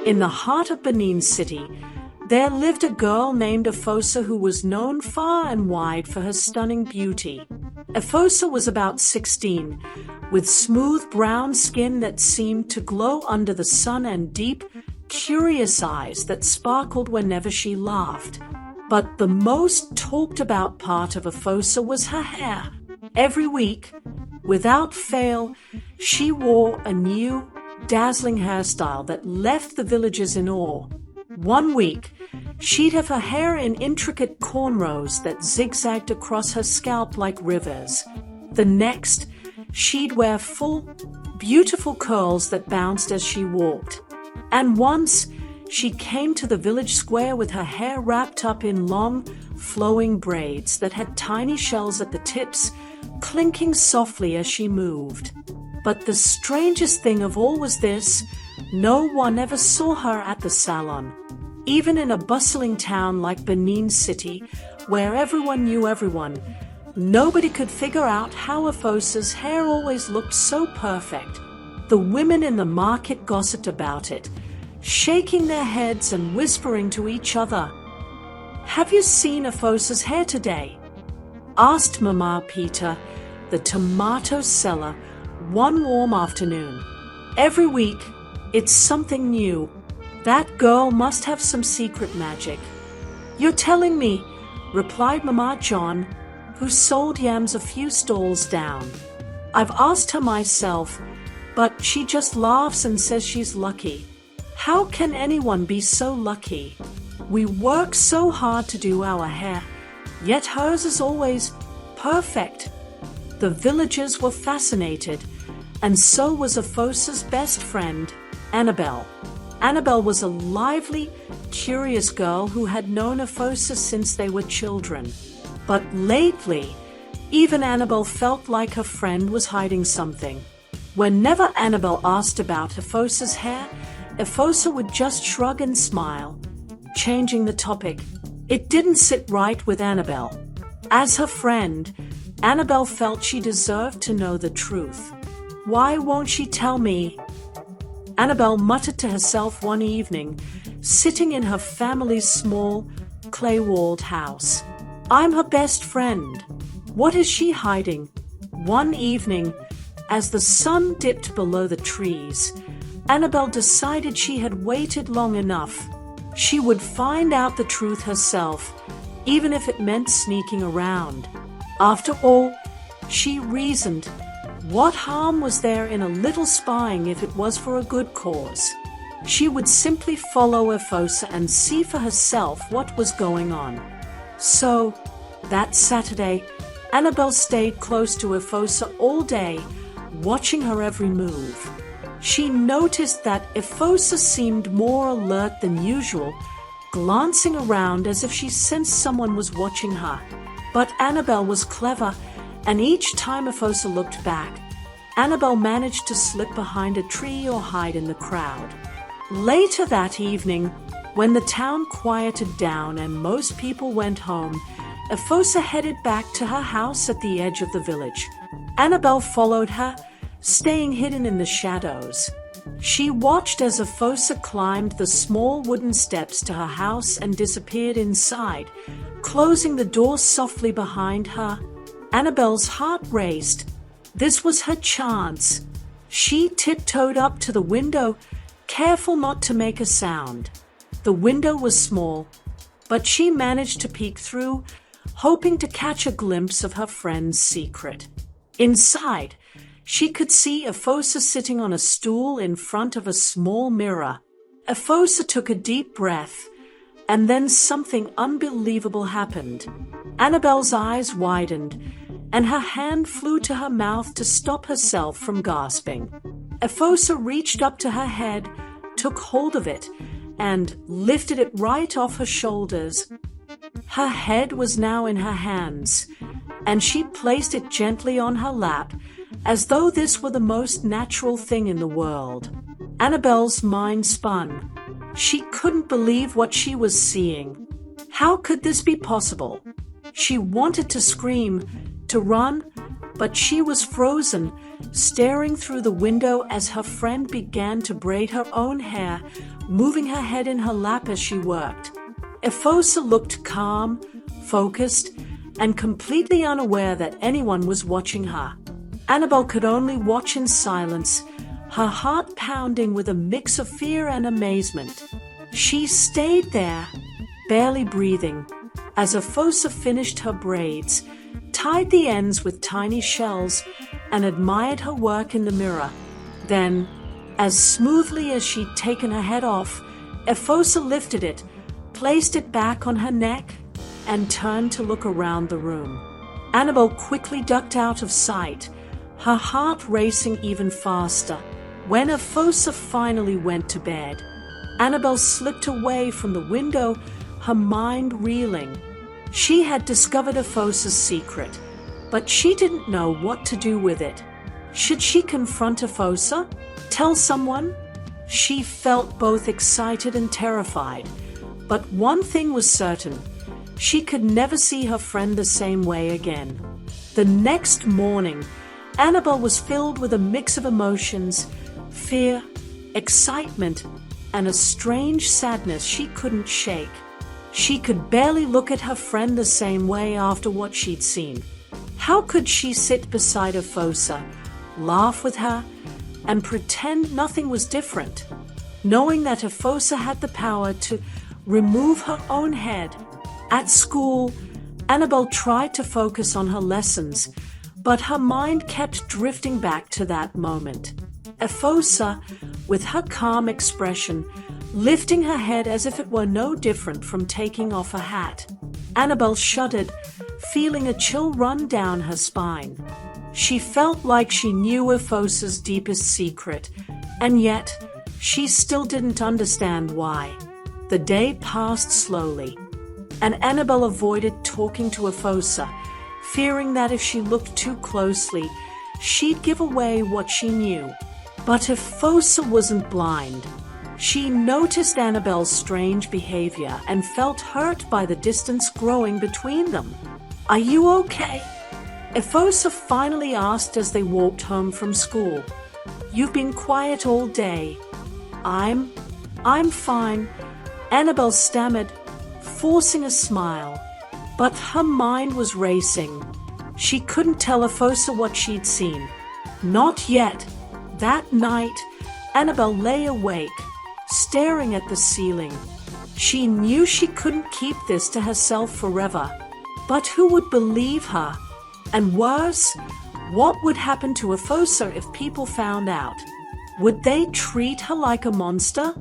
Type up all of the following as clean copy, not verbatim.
In the heart of Benin City, there lived a girl named Efosa who was known far and wide for her stunning beauty. Efosa was about 16, with smooth brown skin that seemed to glow under the sun and deep, curious eyes that sparkled whenever she laughed. But the most talked about part of Efosa was her hair. Every week, without fail, she wore a new, dazzling hairstyle that left the villagers in awe. One week, she'd have her hair in intricate cornrows that zigzagged across her scalp like rivers. The next, she'd wear full, beautiful curls that bounced as she walked. And once, she came to the village square with her hair wrapped up in long, flowing braids that had tiny shells at the tips, clinking softly as she moved. But the strangest thing of all was this: no one ever saw her at the salon. Even in a bustling town like Benin City, where everyone knew everyone, nobody could figure out how Efosa's hair always looked so perfect. The women in the market gossiped about it, shaking their heads and whispering to each other. "Have you seen Efosa's hair today?" asked Mama Peter, the tomato seller, one warm afternoon. "Every week, it's something new. That girl must have some secret magic." "You're telling me," replied Mama John, who sold yams a few stalls down. "I've asked her myself, but she just laughs and says she's lucky. How can anyone be so lucky? We work so hard to do our hair, yet hers is always perfect." The villagers were fascinated, and so was Efosa's best friend, Annabelle. Annabelle was a lively, curious girl who had known Efosa since they were children. But lately, even Annabelle felt like her friend was hiding something. Whenever Annabelle asked about Efosa's hair, Efosa would just shrug and smile, changing the topic. It didn't sit right with Annabelle. As her friend, Annabelle felt she deserved to know the truth. "Why won't she tell me?" Annabelle muttered to herself one evening, sitting in her family's small, clay-walled house. "I'm her best friend. What is she hiding?" One evening, as the sun dipped below the trees, Annabelle decided she had waited long enough. She would find out the truth herself, even if it meant sneaking around. After all, she reasoned, what harm was there in a little spying if it was for a good cause? She would simply follow Efosa and see for herself what was going on. So, that Saturday, Annabelle stayed close to Efosa all day, watching her every move. She noticed that Efosa seemed more alert than usual, glancing around as if she sensed someone was watching her. But Annabelle was clever, and each time Efosa looked back, Annabelle managed to slip behind a tree or hide in the crowd. Later that evening, when the town quieted down and most people went home, Efosa headed back to her house at the edge of the village. Annabelle followed her, staying hidden in the shadows. She watched as Efosa climbed the small wooden steps to her house and disappeared inside, closing the door softly behind her. Annabelle's heart raced. This was her chance. She tiptoed up to the window, careful not to make a sound. The window was small, but she managed to peek through, hoping to catch a glimpse of her friend's secret. Inside, she could see Efosa sitting on a stool in front of a small mirror. Efosa took a deep breath, and then something unbelievable happened. Annabelle's eyes widened, and her hand flew to her mouth to stop herself from gasping. Efosa reached up to her head, took hold of it, and lifted it right off her shoulders. Her head was now in her hands, and she placed it gently on her lap, as though this were the most natural thing in the world. Annabelle's mind spun. She couldn't believe what she was seeing. How could this be possible? She wanted to scream, to run, but she was frozen, staring through the window as her friend began to braid her own hair, moving her head in her lap as she worked. Efosa looked calm, focused, and completely unaware that anyone was watching her. Annabelle could only watch in silence, her heart pounding with a mix of fear and amazement. She stayed there, barely breathing, as Efosa finished her braids, tied the ends with tiny shells, and admired her work in the mirror. Then, as smoothly as she'd taken her head off, Efosa lifted it, placed it back on her neck, and turned to look around the room. Annabelle quickly ducked out of sight, her heart racing even faster. When Efosa finally went to bed, Annabelle slipped away from the window, her mind reeling. She had discovered Efosa's secret, but she didn't know what to do with it. Should she confront Efosa? Tell someone? She felt both excited and terrified. But one thing was certain. She could never see her friend the same way again. The next morning, Annabelle was filled with a mix of emotions, fear, excitement, and a strange sadness she couldn't shake. She could barely look at her friend the same way after what she'd seen. How could she sit beside Efosa, laugh with her, and pretend nothing was different, knowing that Efosa had the power to remove her own head? At school, Annabelle tried to focus on her lessons, but her mind kept drifting back to that moment. Efosa, with her calm expression, lifting her head as if it were no different from taking off her hat. Annabelle shuddered, feeling a chill run down her spine. She felt like she knew Efosa's deepest secret, and yet she still didn't understand why. The day passed slowly, and Annabelle avoided talking to Efosa, fearing that if she looked too closely, she'd give away what she knew. But Efosa wasn't blind. She noticed Annabelle's strange behavior and felt hurt by the distance growing between them. "Are you okay?" Efosa finally asked as they walked home from school. "You've been quiet all day." I'm fine," Annabelle stammered, forcing a smile. But her mind was racing. She couldn't tell Efosa what she'd seen. Not yet. That night, Annabelle lay awake, staring at the ceiling. She knew she couldn't keep this to herself forever. But who would believe her? And worse, what would happen to Efosa if people found out? Would they treat her like a monster?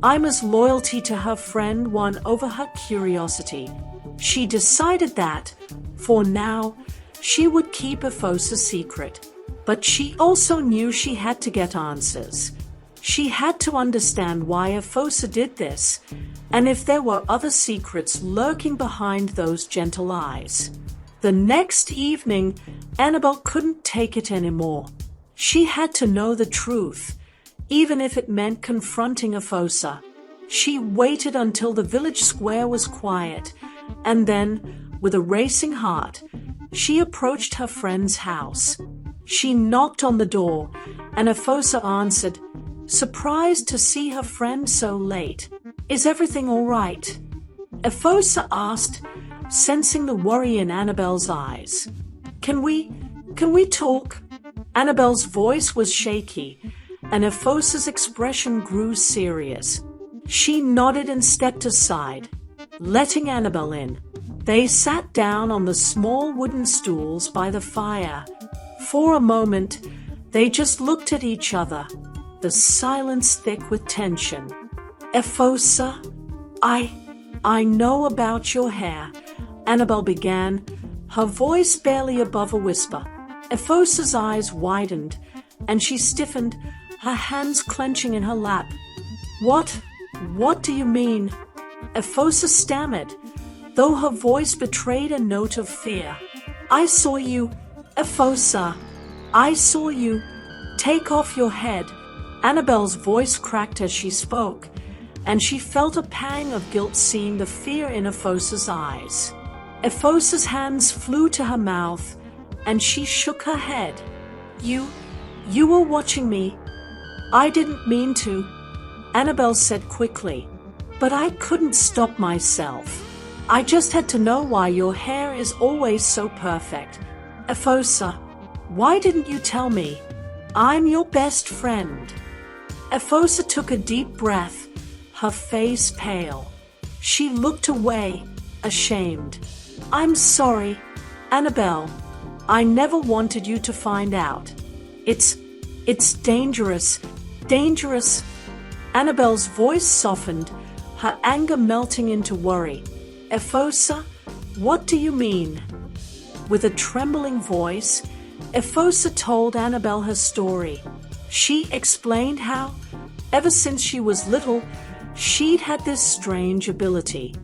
Ima's loyalty to her friend won over her curiosity. She decided that, for now, she would keep Efosa's secret. But she also knew she had to get answers. She had to understand why Efosa did this, and if there were other secrets lurking behind those gentle eyes. The next evening, Annabelle couldn't take it anymore. She had to know the truth, even if it meant confronting Efosa. She waited until the village square was quiet, and then, with a racing heart, she approached her friend's house. She knocked on the door, and Efosa answered, surprised to see her friend so late. "Is everything all right?" Efosa asked, sensing the worry in Annabelle's eyes. Can we talk?" Annabelle's voice was shaky, and Efosa's expression grew serious. She nodded and stepped aside, letting Annabelle in. They sat down on the small wooden stools by the fire. For a moment, they just looked at each other, the silence thick with tension. "Efosa, I know about your hair," Annabelle began, her voice barely above a whisper. Efosa's eyes widened, and she stiffened, her hands clenching in her lap. What do you mean?" Efosa stammered, though her voice betrayed a note of fear. "I saw you, Efosa. I saw you. Take off your head." Annabelle's voice cracked as she spoke, and she felt a pang of guilt seeing the fear in Efosa's eyes. Efosa's hands flew to her mouth, and she shook her head. You were watching me. I didn't mean to, Annabelle said quickly. But I couldn't stop myself. I just had to know why your hair is always so perfect. Efosa, why didn't you tell me? I'm your best friend. Efosa took a deep breath, her face pale. She looked away, ashamed. I'm sorry, Annabelle. I never wanted you to find out. It's dangerous. Annabelle's voice softened, her anger melting into worry. Efosa, what do you mean? With a trembling voice, Efosa told Annabelle her story. She explained how, ever since she was little, she'd had this strange ability.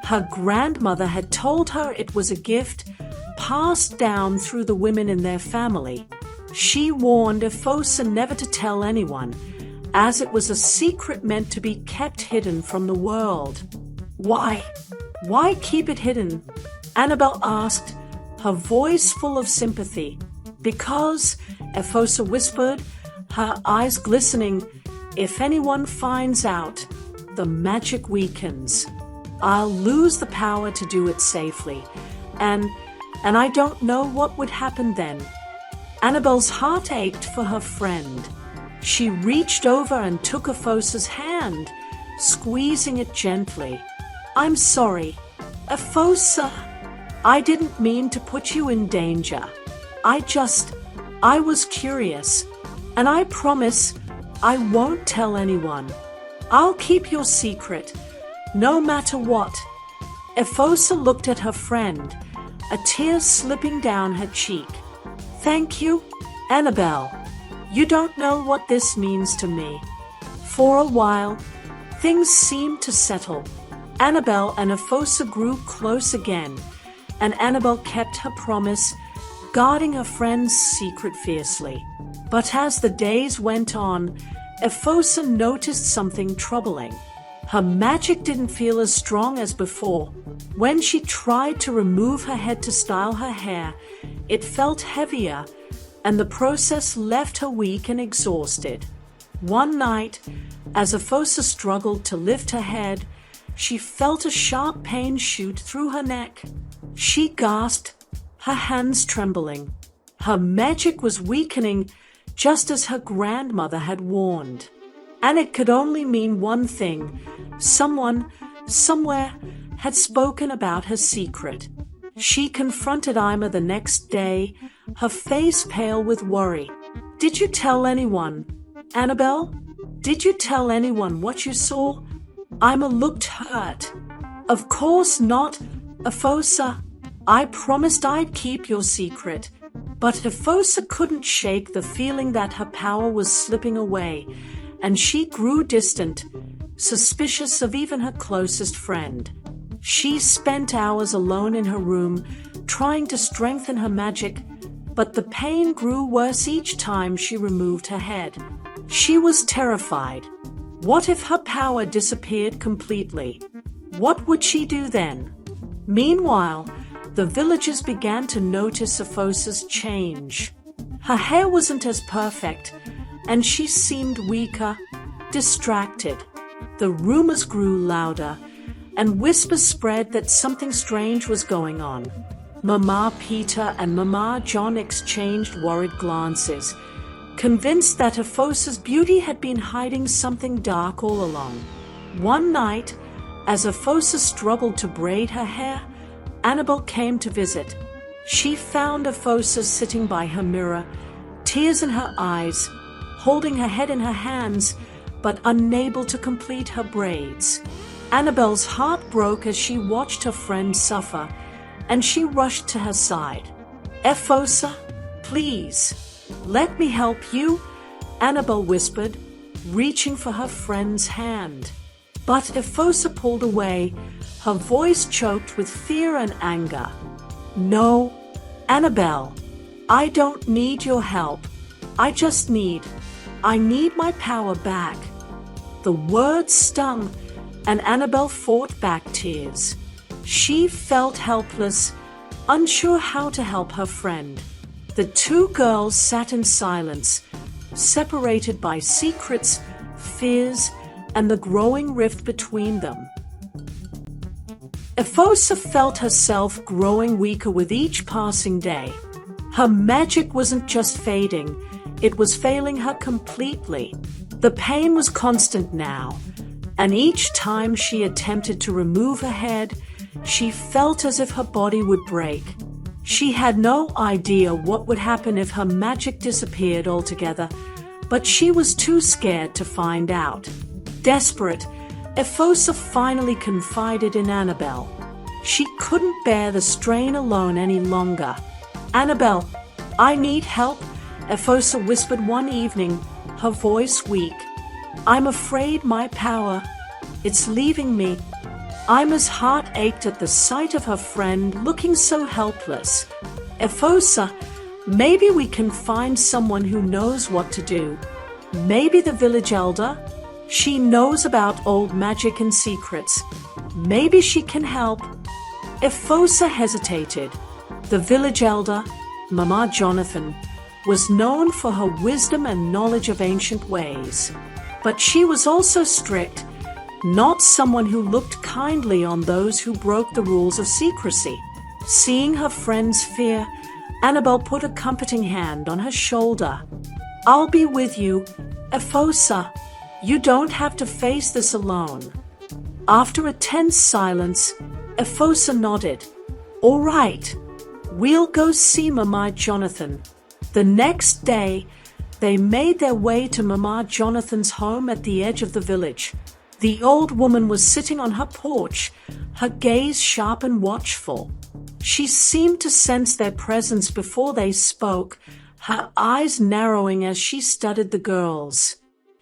Her grandmother had told her it was a gift passed down through the women in their family. She warned Efosa never to tell anyone, as it was a secret meant to be kept hidden from the world. Why keep it hidden? Annabelle asked, her voice full of sympathy. Because, Efosa whispered, her eyes glistening, if anyone finds out, the magic weakens. I'll lose the power to do it safely, and I don't know what would happen then. Annabelle's heart ached for her friend. She reached over and took Efosa's hand, squeezing it gently. I'm sorry, Efosa. I didn't mean to put you in danger. I was curious, and I promise I won't tell anyone. I'll keep your secret, no matter what. Efosa looked at her friend, a tear slipping down her cheek. Thank you, Annabelle. You don't know what this means to me. For a while, things seemed to settle. Annabelle and Efosa grew close again, and Annabelle kept her promise, guarding her friend's secret fiercely. But as the days went on, Efosa noticed something troubling. Her magic didn't feel as strong as before. When she tried to remove her head to style her hair, it felt heavier, and the process left her weak and exhausted. One night, as Efosa struggled to lift her head, she felt a sharp pain shoot through her neck. She gasped, her hands trembling. Her magic was weakening, just as her grandmother had warned. And it could only mean one thing. Someone, somewhere, had spoken about her secret. She confronted Ima the next day, her face pale with worry. Did you tell anyone, Annabelle? Did you tell anyone what you saw? Ima looked hurt. Of course not, Efosa. I promised I'd keep your secret. But Efosa couldn't shake the feeling that her power was slipping away, and she grew distant, suspicious of even her closest friend. She spent hours alone in her room, trying to strengthen her magic, but the pain grew worse each time she removed her head. She was terrified. What if her power disappeared completely? What would she do then? Meanwhile, the villagers began to notice Efosa's change. Her hair wasn't as perfect, and she seemed weaker, distracted. The rumors grew louder, and whispers spread that something strange was going on. Mama Peter and Mama John exchanged worried glances, convinced that Efosa's beauty had been hiding something dark all along. One night, as Efosa struggled to braid her hair, Annabelle came to visit. She found Efosa sitting by her mirror, tears in her eyes, holding her head in her hands, but unable to complete her braids. Annabelle's heart broke as she watched her friend suffer, and she rushed to her side. Efosa, please, let me help you, Annabelle whispered, reaching for her friend's hand. But Efosa pulled away, her voice choked with fear and anger. No, Annabelle, I don't need your help. I need my power back. The words stung, and Annabelle fought back tears. She felt helpless, unsure how to help her friend. The two girls sat in silence, separated by secrets, fears, and the growing rift between them. Efosa felt herself growing weaker with each passing day. Her magic wasn't just fading, it was failing her completely. The pain was constant now, and each time she attempted to remove her head, she felt as if her body would break. She had no idea what would happen if her magic disappeared altogether, but she was too scared to find out. Desperate, Efosa finally confided in Annabelle. She couldn't bear the strain alone any longer. "Annabelle, I need help," Efosa whispered one evening, her voice weak. "I'm afraid my power, it's leaving me." Ima's heart ached at the sight of her friend looking so helpless. "Efosa, maybe we can find someone who knows what to do. Maybe the village elder? She knows about old magic and secrets. Maybe she can help." Efosa hesitated. The village elder, Mama Jonathan, was known for her wisdom and knowledge of ancient ways. But she was also strict, not someone who looked kindly on those who broke the rules of secrecy. Seeing her friend's fear, Annabelle put a comforting hand on her shoulder. "I'll be with you, Efosa. You don't have to face this alone." After a tense silence, Efosa nodded. "All right, we'll go see Mama Jonathan." The next day, they made their way to Mama Jonathan's home at the edge of the village. The old woman was sitting on her porch, her gaze sharp and watchful. She seemed to sense their presence before they spoke, her eyes narrowing as she studied the girls.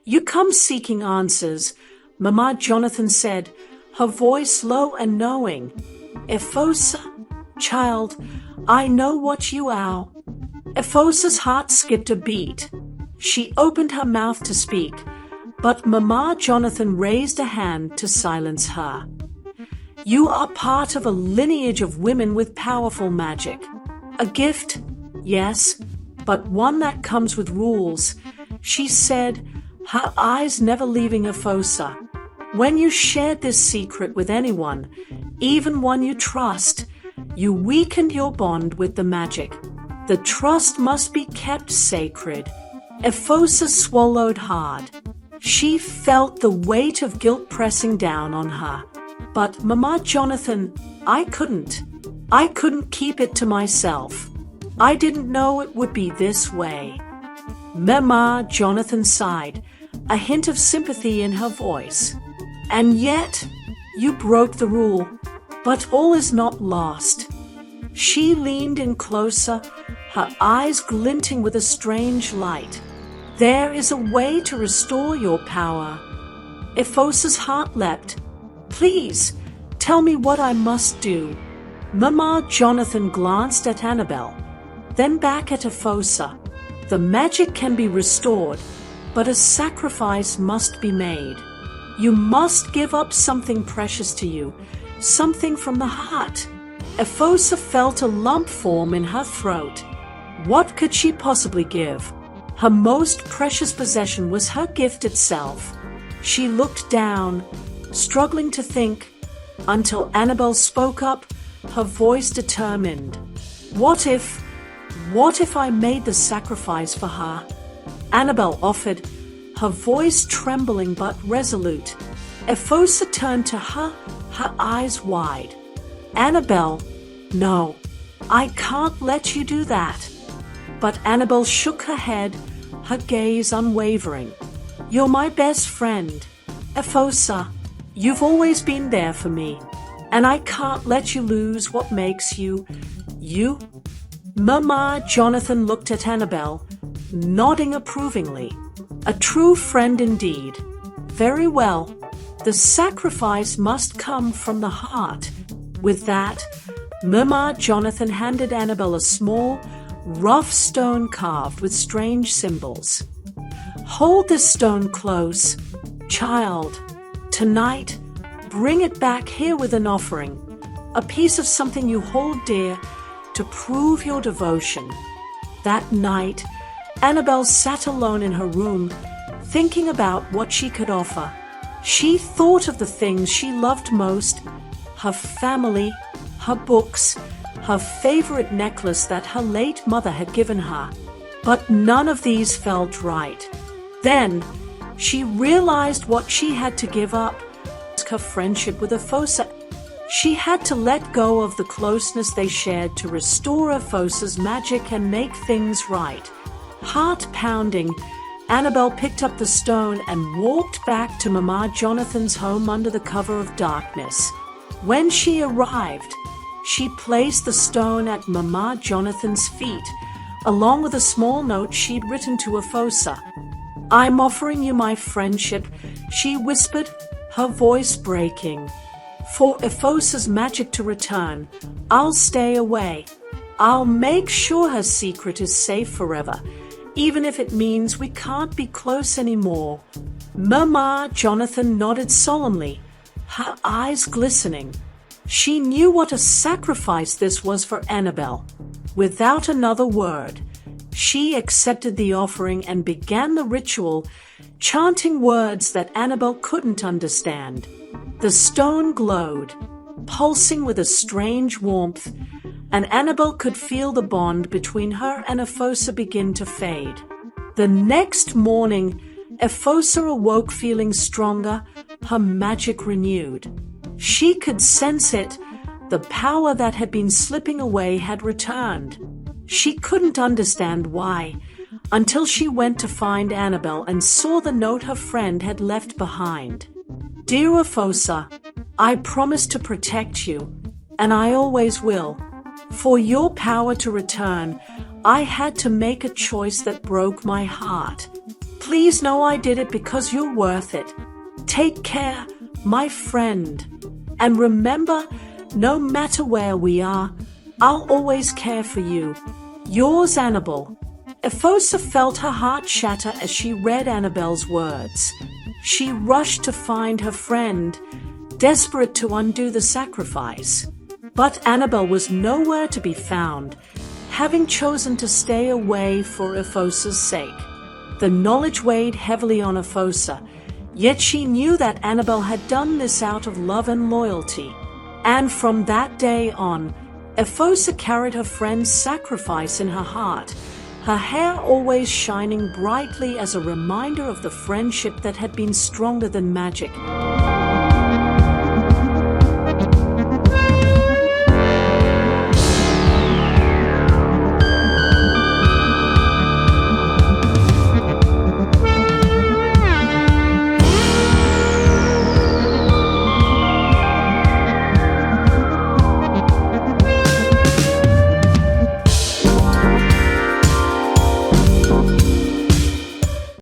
"You come seeking answers," Mama Jonathan said, her voice low and knowing. "Efosa, child, I know what you are." Efosa's heart skipped a beat. She opened her mouth to speak, but Mama Jonathan raised a hand to silence her. "You are part of a lineage of women with powerful magic. A gift, yes, but one that comes with rules," she said, her eyes never leaving Efosa. "When you shared this secret with anyone, even one you trust, you weakened your bond with the magic. The trust must be kept sacred." Efosa swallowed hard. She felt the weight of guilt pressing down on her. "But Mama Jonathan, I couldn't keep it to myself. I didn't know it would be this way." Mama Jonathan sighed, a hint of sympathy in her voice. "And yet, you broke the rule, but all is not lost." She leaned in closer, her eyes glinting with a strange light. "There is a way to restore your power." Efosa's heart leapt. "Please, tell me what I must do." Mama Jonathan glanced at Annabelle, then back at Efosa. "The magic can be restored, but a sacrifice must be made. You must give up something precious to you, something from the heart." Efosa felt a lump form in her throat. What could she possibly give? Her most precious possession was her gift itself. She looked down, struggling to think, until Annabelle spoke up, her voice determined. What if I made the sacrifice for her?" Annabelle offered, her voice trembling but resolute. Efosa turned to her, her eyes wide. "Annabelle, no, I can't let you do that." But Annabelle shook her head, her gaze unwavering. "You're my best friend, Efosa. You've always been there for me, and I can't let you lose what makes you, you." Mama Jonathan looked at Annabelle, nodding approvingly. "A true friend indeed. Very well. The sacrifice must come from the heart." With that, Mama Jonathan handed Annabelle a small, rough stone carved with strange symbols. "Hold this stone close, child. Tonight, bring it back here with an offering, a piece of something you hold dear, to prove your devotion." That night, Annabelle sat alone in her room, thinking about what she could offer. She thought of the things she loved most: her family, her books, her favorite necklace that her late mother had given her. But none of these felt right. Then, she realized what she had to give up: her friendship with Efosa. She had to let go of the closeness they shared to restore Efosa's magic and make things right. Heart pounding, Annabelle picked up the stone and walked back to Mama Jonathan's home under the cover of darkness. When she arrived, she placed the stone at Mama Jonathan's feet, along with a small note she'd written to Efosa. "I'm offering you my friendship," she whispered, her voice breaking. "For Efosa's magic to return, I'll stay away. I'll make sure her secret is safe forever, even if it means we can't be close anymore." Mama Jonathan nodded solemnly, her eyes glistening. She knew what a sacrifice this was for Annabelle. Without another word, she accepted the offering and began the ritual, chanting words that Annabelle couldn't understand. The stone glowed, pulsing with a strange warmth, and Annabelle could feel the bond between her and Efosa begin to fade. The next morning, Efosa awoke feeling stronger, her magic renewed. She could sense it. The power that had been slipping away had returned. She couldn't understand why, until she went to find Annabelle and saw the note her friend had left behind. "Dear Efosa, I promise to protect you, and I always will. For your power to return, I had to make a choice that broke my heart. Please know I did it because you're worth it. Take care, my friend. And remember, no matter where we are, I'll always care for you. Yours, Annabelle." Efosa felt her heart shatter as she read Annabelle's words. She rushed to find her friend, desperate to undo the sacrifice. But Annabelle was nowhere to be found, having chosen to stay away for Efosa's sake. The knowledge weighed heavily on Efosa, yet she knew that Annabelle had done this out of love and loyalty. And from that day on, Efosa carried her friend's sacrifice in her heart, her hair always shining brightly as a reminder of the friendship that had been stronger than magic.